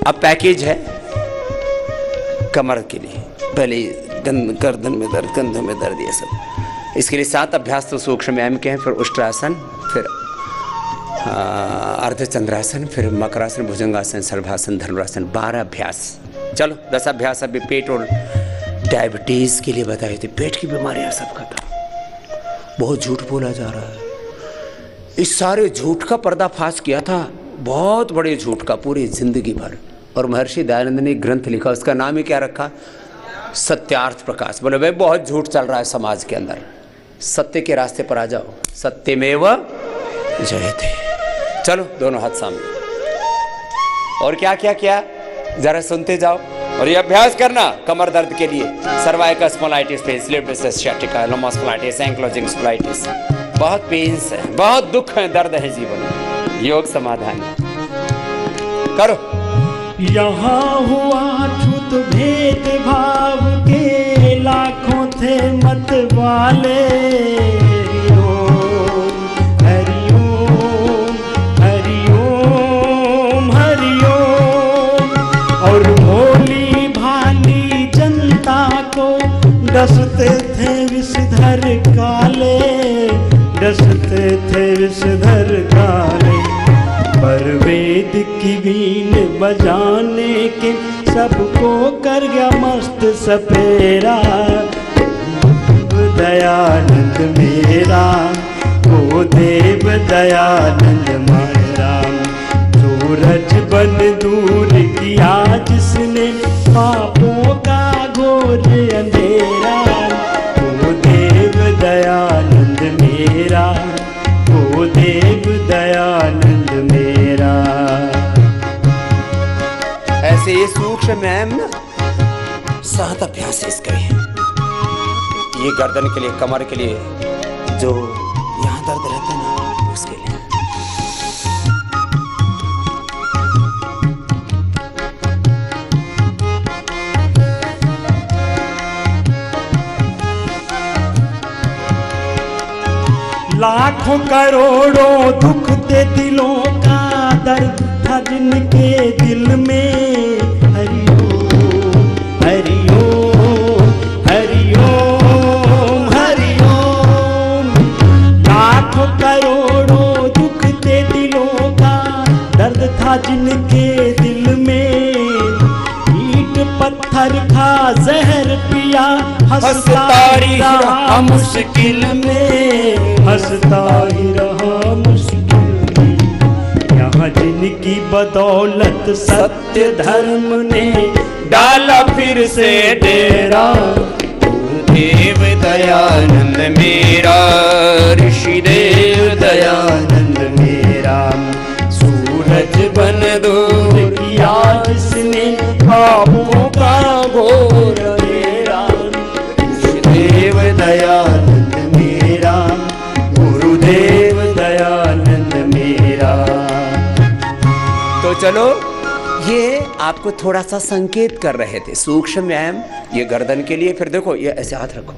अब पैकेज है कमर के लिए, पहले गर्दन में दर्द, कंधों में दर्द, ये सब। इसके लिए 7 अभ्यास तो सूक्ष्म व्यायाम के हैं, फिर उष्ट्रासन, फिर अर्धचंद्रासन, फिर मकरासन, भुजंगासन, सर्वासन, धनुरासन, 12 अभ्यास। चलो 10 अभ्यास अभी पेट और डायबिटीज के लिए बताए थे। पेट की बीमारियां सब खत्म। बहुत झूठ बोला जा रहा है, इस सारे झूठ का पर्दाफाश किया था, बहुत बड़े झूठ का, पूरी जिंदगी भर। और महर्षि दयानंद ने ग्रंथ लिखा, उसका नाम ही क्या रखा? सत्यार्थ प्रकाश। बोले भाई बहुत झूठ चल रहा है समाज के अंदर, सत्य के रास्ते पर आ जाओ। सत्यमेव जयते। चलो दोनों हाथ सामने। और क्या क्या किया जरा सुनते जाओ। और ये अभ्यास करना कमर दर्द के लिए, सर्वाइकल स्पॉन्डिलाइटिस, स्पैटिका, स्ciatica, लोमोस्पॉन्डिलाइटिस, एंक्लोजिंग स्पॉन्डिलाइटिस, बहुत पेन्स है, बहुत दुख है, दर्द है जीवन में। योग समाधान करो। यहाँ हुआ छूत भेद भाव के, लाखों थे मत वाले। हरिओम हरिओम हरिओम। और भोली भाली जनता को डसते थे विषधर काले, डसते थे विषधर काले। पर वेद की बीन बजाने के सबको कर गया मस्त सपेरा। दयानंद मेरा, ओ देव दयानंद मेरा। सूरज बन दूर किया जिसने पापों का घोर अंधेरा। ओ देव दयानंद मेरा, ओ देव दयानंद मेरा। ऐसे ये सूक्ष्म व्यायाम ना 7 अभ्यास इसके हैं। ये गर्दन के लिए, कमर के लिए, जो यहाँ दर्द रहता है ना उसके लिए। लाखों करोड़ों दुख दे दिलों का दर्द था जिनके दिल में। हरिओम हरिओम हरिओम हरिओम। लाखों करोड़ों दुख दे दिलों का दर्द था जिनके दिल में। ईंट पत्थर खा जहर पिया, हंसता ही रहा मुश्किल में, हंसता ही रहा मुश्किल में। यहाँ जिनकी बदौलत सत्य धर्म ने डाला फिर से डेरा। देव दयानंद मेरा, ऋषि देव दयानंद मेरा। सूरज बन दूर किया जिसने पापों का घोर अंधेरा। देव दयानंद मेरा, गुरुदेव दयानंद मेरा। तो चलो ये आपको थोड़ा सा संकेत कर रहे थे। सूक्ष्म व्यायाम ये गर्दन के लिए। फिर देखो ये ऐसे हाथ रखो,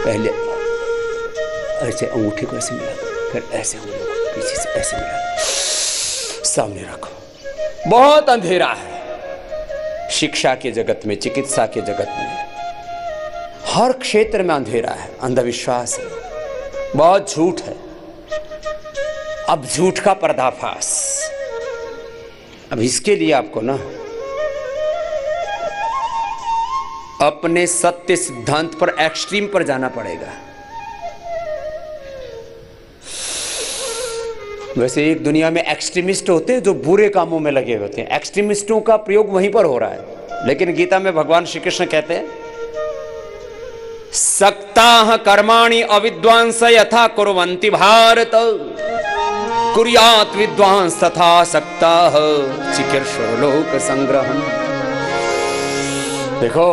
पहले ऐसे अंगूठे को ऐसे मिला, फिर ऐसे अंगूठे को पीछे से ऐसे मिला, सामने रखो। बहुत अंधेरा है शिक्षा के जगत में, चिकित्सा के जगत में, हर क्षेत्र में अंधेरा है, अंधविश्वास है, बहुत झूठ है। अब झूठ का पर्दाफाश। अब इसके लिए आपको ना अपने सत्य सिद्धांत पर, एक्सट्रीम पर जाना पड़ेगा। वैसे एक दुनिया में एक्सट्रीमिस्ट होते हैं जो बुरे कामों में लगे होते हैं, एक्सट्रीमिस्टों का प्रयोग वहीं पर हो रहा है। लेकिन गीता में भगवान श्री कृष्ण कहते हैं सक्ताः कर्माणि अविद्वांस यथा कुर्वन्ति भारत, कुर्यात् विद्वांस तथा सक्ताः चिकीर्षुर् लोक संग्रहम्। देखो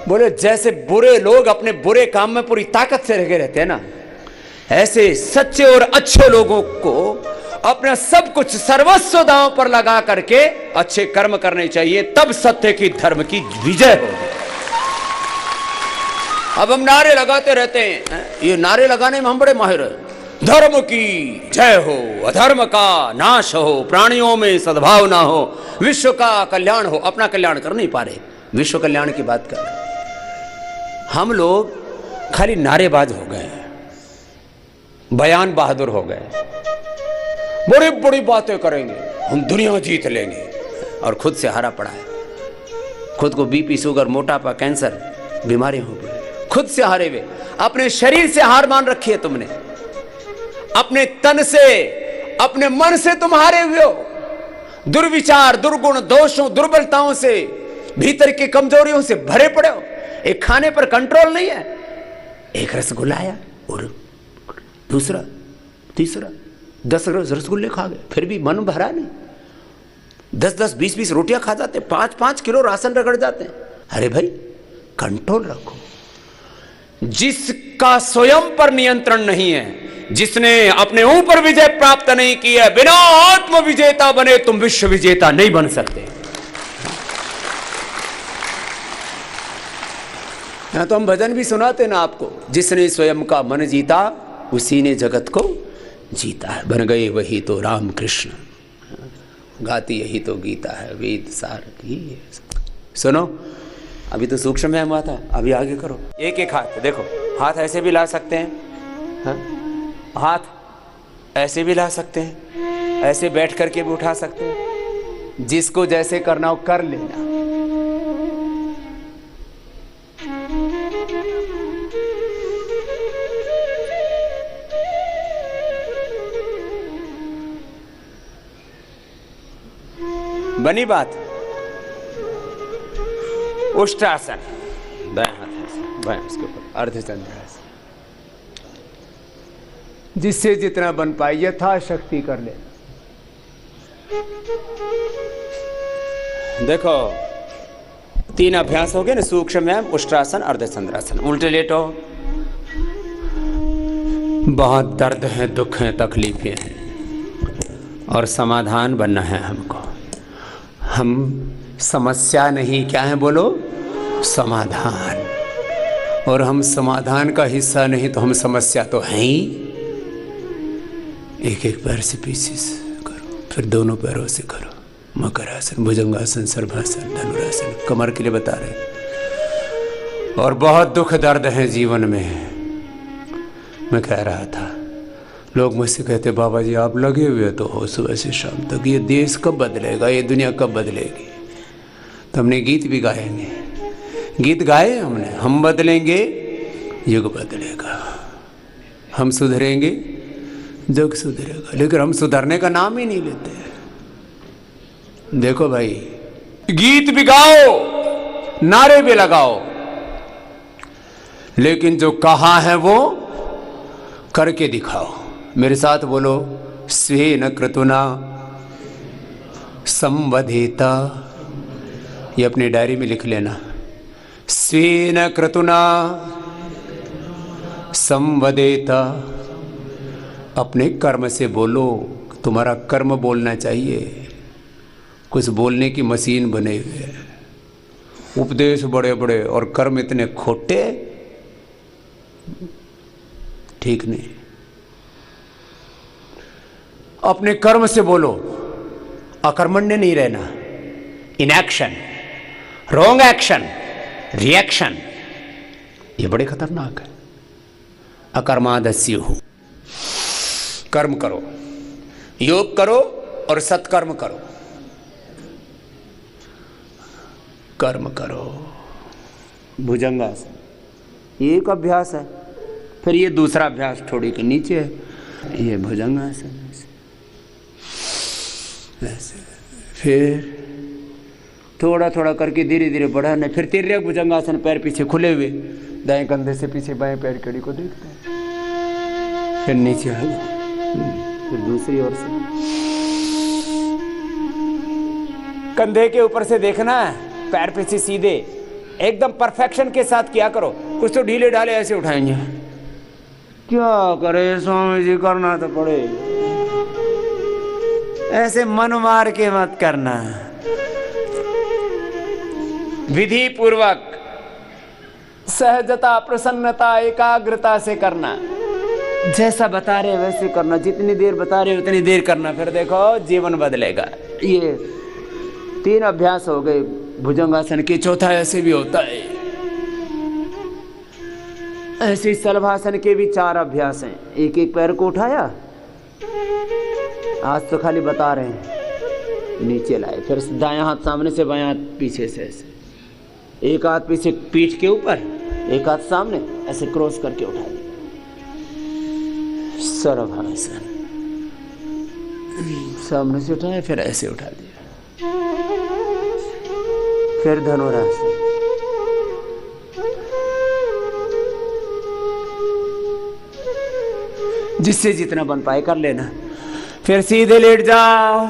बोले जैसे बुरे लोग अपने बुरे काम में पूरी ताकत से लगे रहते हैं ना, ऐसे सच्चे और अच्छे लोगों को अपना सब कुछ सर्वस्व दांव पर लगा करके अच्छे कर्म करने चाहिए, तब सत्य की, धर्म की विजय होगी। अब हम नारे लगाते रहते हैं, ये नारे लगाने में हम बड़े माहिर हैं। धर्म की जय हो, अधर्म का नाश हो, प्राणियों में सद्भावना हो, विश्व का कल्याण हो। अपना कल्याण कर नहीं पा रहे, विश्व कल्याण की बात कर रहे। हम लोग खाली नारेबाज हो गए, बयान बहादुर हो गए, बड़ी बड़ी बातें करेंगे, हम दुनिया जीत लेंगे, और खुद से हारा पड़ा है। खुद को बीपी, शुगर, मोटापा, कैंसर बीमारी हो गई, खुद से हारे हुए। अपने शरीर से हार मान रखी है तुमने, अपने तन से, अपने मन से तुम हारे हुए हो। दुर्विचार, दुर्गुण, दोषों, दुर्बलताओं से, भीतर की कमजोरियों से भरे पड़े हो। एक खाने पर कंट्रोल नहीं है। एक रसगुल्ला आया और दूसरा, तीसरा, 10 रसगुल्ले खा गए, फिर भी मन भरा नहीं। 10-10, 20-20 रोटियां खा जाते, 5-5 किलो राशन रगड़ जाते हैं। अरे भाई कंट्रोल रखो। जिसका स्वयं पर नियंत्रण नहीं है, जिसने अपने ऊपर विजय प्राप्त नहीं की है, बिना आत्म विजेता बने तुम विश्व विजेता नहीं बन सकते। यहां तो हम भजन भी सुनाते ना आपको, जिसने स्वयं का मन जीता उसी ने जगत को जीता है। बन गए वही तो राम कृष्ण, गाती यही तो गीता है, वेद सार की। सुनो, अभी तो सूक्ष्म व्यायाम हुआ था, अभी आगे करो। एक एक हाथ देखो, हाथ ऐसे भी ला सकते हैं, हाँ? हाथ ऐसे भी ला सकते हैं, ऐसे बैठ करके भी उठा सकते हैं। जिसको जैसे करना हो कर लेना। बनी बात। उष्ट्रासन, दाएं हाथ ऐसे, बाएं उसके ऊपर अर्धचंद्रासन। जिससे जितना बन पाए यथाशक्ति कर ले। देखो 3 अभ्यास हो गए ना, सूक्ष्म व्यायाम, उष्ट्रासन, अर्धचंद्रासन। उल्टे लेटो। बहुत दर्द है, दुख है, तकलीफें हैं और समाधान बनना है हमको। हम समस्या नहीं, क्या है बोलो, समाधान। और हम समाधान का हिस्सा नहीं तो हम समस्या तो हैं ही। एक एक पैर से पीछे से करो, फिर दोनों पैरों से करो। मकरासन, भुजंगासन, सर्वासन, धनुरासन, कमर के लिए बता रहे। और बहुत दुख दर्द है जीवन में। मैं कह रहा था, लोग मुझसे कहते बाबा जी आप लगे हुए तो हो सुबह से शाम तक, ये देश कब बदलेगा, ये दुनिया कब बदलेगी। तो हमने गीत भी गाएंगे, गीत गाए हमने, हम बदलेंगे युग बदलेगा, हम सुधरेंगे जग सुधरेगा। लेकिन हम सुधरने का नाम ही नहीं लेते। देखो भाई, गीत भी गाओ, नारे भी लगाओ, लेकिन जो कहा है वो करके दिखाओ। मेरे साथ बोलो, स्वेन क्रतुना संवदेता। ये अपनी डायरी में लिख लेना। स्वेन क्रतुना संवदेता। अपने कर्म से बोलो। तुम्हारा कर्म बोलना चाहिए। कुछ बोलने की मशीन बने हुए हैं, उपदेश बड़े बड़े और कर्म इतने खोटे, ठीक नहीं। अपने कर्म से बोलो, अकर्मण्य नहीं रहना। इनएक्शन, रॉन्ग एक्शन, रिएक्शन, ये बड़े खतरनाक है। अकर्मादस्यु, कर्म करो, योग करो और सत्कर्म करो। कर्म करो। भुजंगासन एक अभ्यास है, फिर ये दूसरा अभ्यास थोड़ी के नीचे है, ये भुजंगासन ऐसे, फिर थोड़ा थोड़ा करके धीरे धीरे बढ़ाना। फिर तिर्यक भुजंगासन, पैर पीछे खुले हुए, दाएं कंधे से पीछे बाएं पैर कड़ी को देखते हैं, फिर नीचे आएगा, फिर दूसरी ओर से कंधे के ऊपर से देखना है, पैर पीछे सीधे, एकदम परफेक्शन के साथ किया करो। कुछ तो ढीले ढाले ऐसे उठाएंगे, क्या करे स्वामी जी, करना तो पड़े। ऐसे मन मार के मत करना, विधि पूर्वक सहजता, प्रसन्नता, एकाग्रता से करना। जैसा बता रहे वैसे करना, जितनी देर बता रहे उतनी देर करना, फिर देखो जीवन बदलेगा। ये 3 अभ्यास हो गए भुजंगासन के, चौथा ऐसे भी होता है। ऐसे शलभासन के भी 4 अभ्यास हैं। एक एक पैर को उठाया, आज तो खाली बता रहे हैं, नीचे लाए, फिर दायां हाथ सामने से, बायां हाथ पीछे से, ऐसे एक हाथ पीछे पीठ के ऊपर, एक हाथ सामने, ऐसे क्रॉस करके उठा दिया। शलभासन सामने से उठाया, फिर ऐसे उठा दिया, फिर धनुरासन, जिससे जितना बन पाए कर लेना। फिर सीधे लेट जाओ।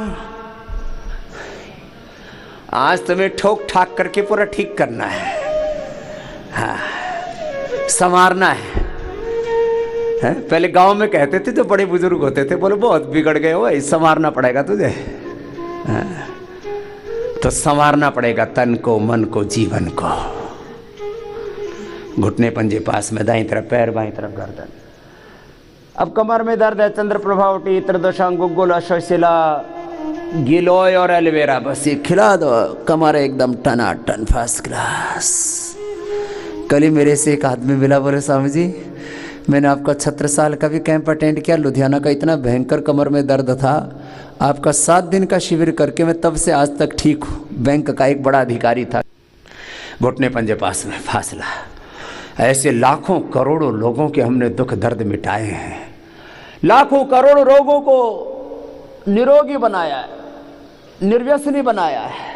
आज तुम्हें ठोक ठाक करके पूरा ठीक करना है, हाँ, संवारना है। पहले गांव में कहते थे, जो बड़े बुजुर्ग होते थे, बोले बहुत बिगड़ गए हो, संवारना पड़ेगा तुझे। तो संवारना पड़ेगा तन को, मन को, जीवन को। घुटने पंजे पास में, दाईं तरफ पैर, बाईं तरफ गर्दन। अब कमर में दर्द है, चंद्र प्रभावटी, त्रिदशांग, गुग्गुल, अश्वशिला, गिलोय और एलोवेरा, बस ये खिला दो, कमर एकदम टनाटन फर्स्ट क्लास। कल ही मेरे से एक आदमी मिला, बोले स्वामी जी मैंने आपका 36 का भी कैंप अटेंड किया, लुधियाना का इतना भयंकर कमर में दर्द था, आपका 7 दिन का शिविर करके मैं तब से आज तक ठीक हूँ। बैंक का एक बड़ा अधिकारी था, घुटने पंजे पास में, फासला। ऐसे लाखों करोड़ों लोगों के हमने दुख दर्द मिटाए हैं, लाखों करोड़ों लोगों को निरोगी बनाया है, निर्व्यसनी बनाया है,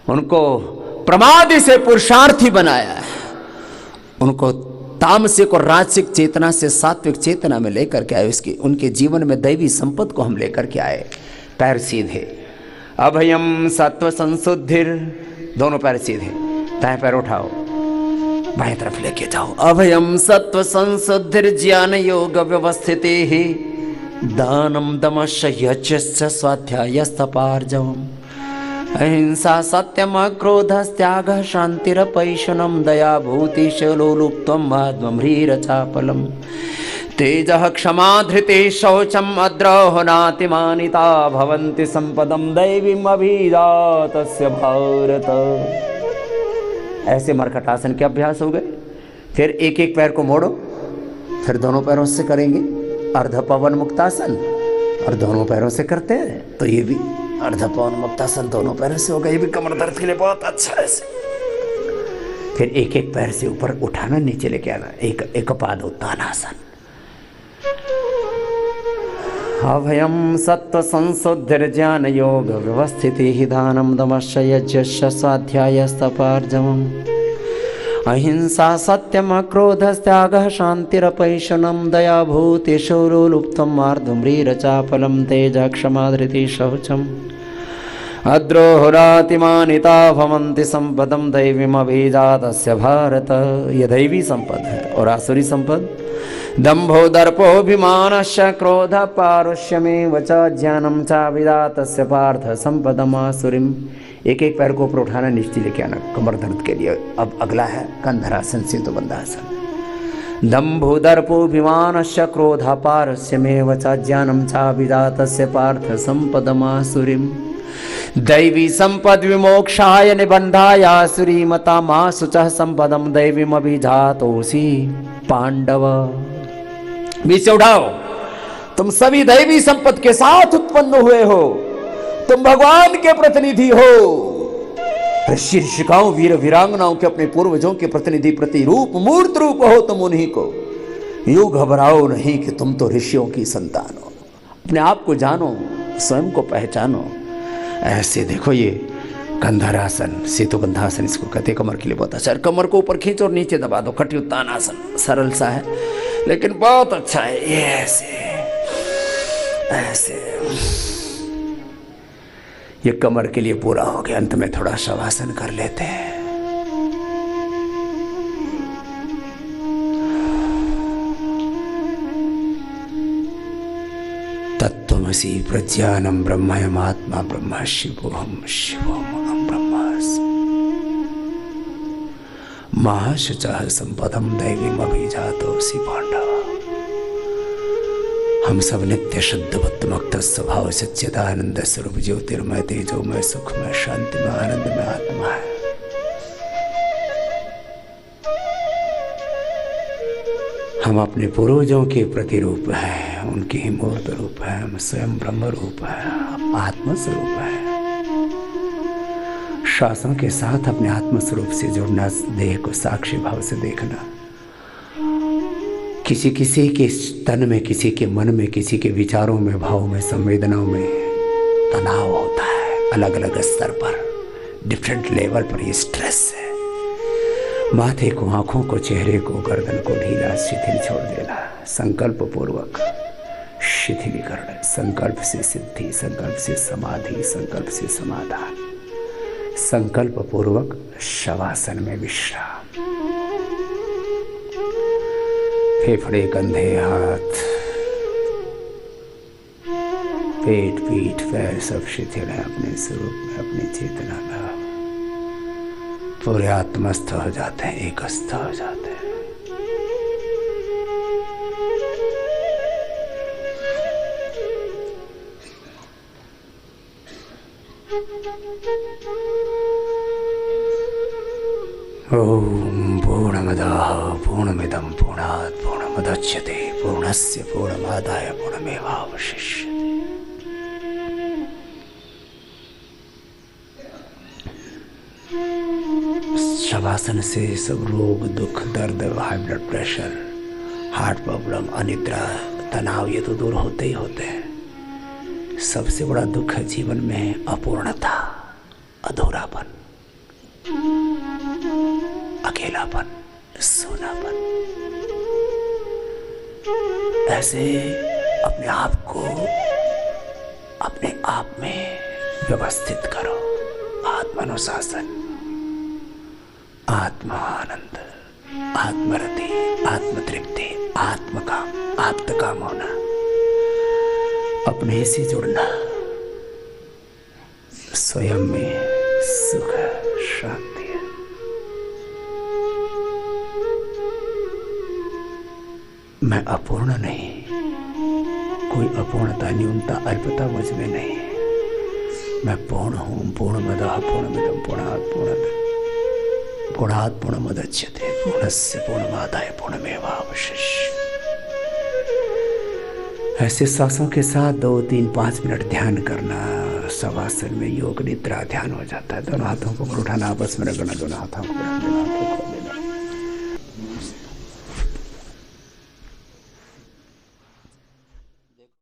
उनको प्रमादी से पुरुषार्थी बनाया है, उनको तामसिक और राजसिक चेतना से सात्विक चेतना में लेकर के आए। उसकी उनके जीवन में दैवी संपत्ति को हम लेकर के आए। पैर सीधे, अभयम सत्व संशुद्धिर, दोनों पैर सीधे, दाएं पैर उठाओ, बाएं तरफ लेके जाओ। अभयम सत्व संशुद्धिर ज्ञान योग व्यवस्थिते ही, दानम दमश्च यज्ञश्च स्वाध्यायस्तपार्जवम्, अहिंसा सत्यम क्रोधस्त्याग शांतिरपैशुनम, दया भूति शलोलुप्त्वं माध्वं ह्रीरचापलम्, तेजः क्षमा धृते शौचम अद्रोह नातिमानिता, भवन्ति संपदम दैवीम अभिजातस्य भारत। ऐसे मरकटासन के अभ्यास हो गए। फिर एक एक पैर को मोड़ो, फिर दोनों पैरों से करेंगे अर्ध पवन मुक्तासन, और दोनों पैरों से करते हैं तो ये भी अर्ध पवन मुक्तासन दोनों पैरों से होगा। ये भी कमर दर्द के लिए बहुत अच्छा है। फिर एक एक पैर से ऊपर उठाना, नीचे लेके आना, एक पाद उत्तानासन। अभयम सत्व संशुद्धिर ज्ञान योग व्यवस्थिति ही, दानम दमश्च यज्ञश्च स्वाध्यायस्तपार्जवम्, अहिंसा सत्यम क्रोधस्त्यागः शांतिरपैशुनम, दया भूति शौर्योलुप्त्वं मार्दं ह्रीरचापलं, तेजः क्षमा धृतिः शौचम् अद्रोहरातिमानिता, भवन्ति संपदं दैवीम अभिजातस्य भारत। ये दैवी संपद है। और आसुरी संपद, दंभो दर्पोभिमानश्च क्रोध पारुष्यमेव च, ज्ञानं चाभिजातस्य पार्थ संपदम् आसुरीम्। एक एक पैर को ऊपर उठाना, नीचे लेके आना कमर दर्द के लिए। अब अगला है कंधरासन, सेतुबंधासन। दंभो दर्पोभिमानश्च क्रोध पारुष्यमेव च, ज्ञानं चाभिजातस्य पार्थ संपदम् आसुरीम्। दैवी संपद विमोक्षाय निबंधाय आसुरी मता मासु च संपदम दैवीम अभिजातोसी पांडव। बीच से उठाओ। तुम सभी दैवी संपद के साथ उत्पन्न हुए हो, तुम भगवान के प्रतिनिधि हो। ऋषि ऋषिकाओं, वीर वीरांगनाओं के अपने पूर्वजों के प्रतिनिधि, प्रतिरूप, मूर्त रूप हो तुम उन्हीं को। यूं घबराओ नहीं कि तुम तो ऋषियों की संतान हो। अपने आप को जानो, स्वयं को पहचानो। ऐसे देखो, ये कंधरासन, सेतुबंधासन इसको कहते, कमर के लिए बहुत अच्छा है। कमर को ऊपर खींचो और नीचे दबा दो, कटी उत्तानासन। सरल सा है लेकिन बहुत अच्छा है। ये ऐसे ऐसे, ये कमर के लिए पूरा हो गया। अंत में थोड़ा शवासन कर लेते हैं। तत्त्वमसि प्रज्ञानं ब्रह्मयमात्मा ब्रह्म शिवोहम शिवोहम ब्रह्मास्मि। महाशुचः संपदं दैवीम् अभिजातोऽसि पाण्डव। हम सब नित्य शुद्ध बुद्ध मुक्त स्वभाव सच्चिदानंद स्वरूप ज्योतिर्मय तेजोमय सुखमय शांतिमय आनंदमय आत्मा है। हम अपने पूर्वजों के प्रतिरूप हैं, उनके ही मूर्त रूप है। हम स्वयं ब्रह्म रूप है, आत्म स्वरूप है। श्वासों के साथ अपने आत्म स्वरूप से जुड़ना, देह को साक्षी भाव से देखना। किसी किसी के तन में, किसी के मन में, किसी के विचारों में, भावों में, संवेदनाओं में तनाव होता है। अलग अलग स्तर पर, डिफरेंट लेवल पर ये स्ट्रेस है। माथे को, आंखों को, चेहरे को, गर्दन को ढीला शिथिल छोड़ देना। संकल्प पूर्वक शिथिलीकरण, संकल्प से सिद्धि, संकल्प से समाधि, संकल्प से समाधान, संकल्प पूर्वक शवासन में विश्राम। फेफड़े, कंधे, हाथ, पेट, पीठ, पैर सब शिथिल है अपने स्वरूप में, अपनी चेतना में पूरे आत्मस्थ हो जाते हैं, एकस्थ हो जाते हैं। ओम पूर्णमदः पूर्णमिदं पूर्णात् पूर्णमुदच्यते पूर्णस्य पूर्णमादाय पूर्णमेवावशिष्यते। शवासन से सब रोग, दुख, दर्द, high blood pressure, heart problem, अनिद्रा, तनाव ये तो दूर होते ही होते हैं। सबसे बड़ा दुख है जीवन में अपूर्णता, अधूरापन, अकेलापन, सोनापन। ऐसे अपने आप को अपने आप में व्यवस्थित करो। आत्मानुशासन, आत्मानंद, आत्मरति, आत्मतृप्ति, आत्मकाम, आप्तकाम होना, अपने से जुड़ना, स्वयं में सुख, शांति। मैं अपूर्ण नहीं, कोई अपूर्णता, न्यूनता, अल्पता मुझ में नहीं। मैं पूर्ण हूँ। पूर्णमदः पूर्णमिदं पूर्णात् पूर्णमुदच्यते पूर्णस्य पूर्णमादाय पूर्णमेवावशिष्यते। ऐसे सांसों के साथ 2, 3, 5 मिनट ध्यान करना। शवासन में योग निद्रा ध्यान हो जाता है। दोनों हाथों को ऊपर उठाना, आपस में रगड़ना, दोनों हाथों को रख देना।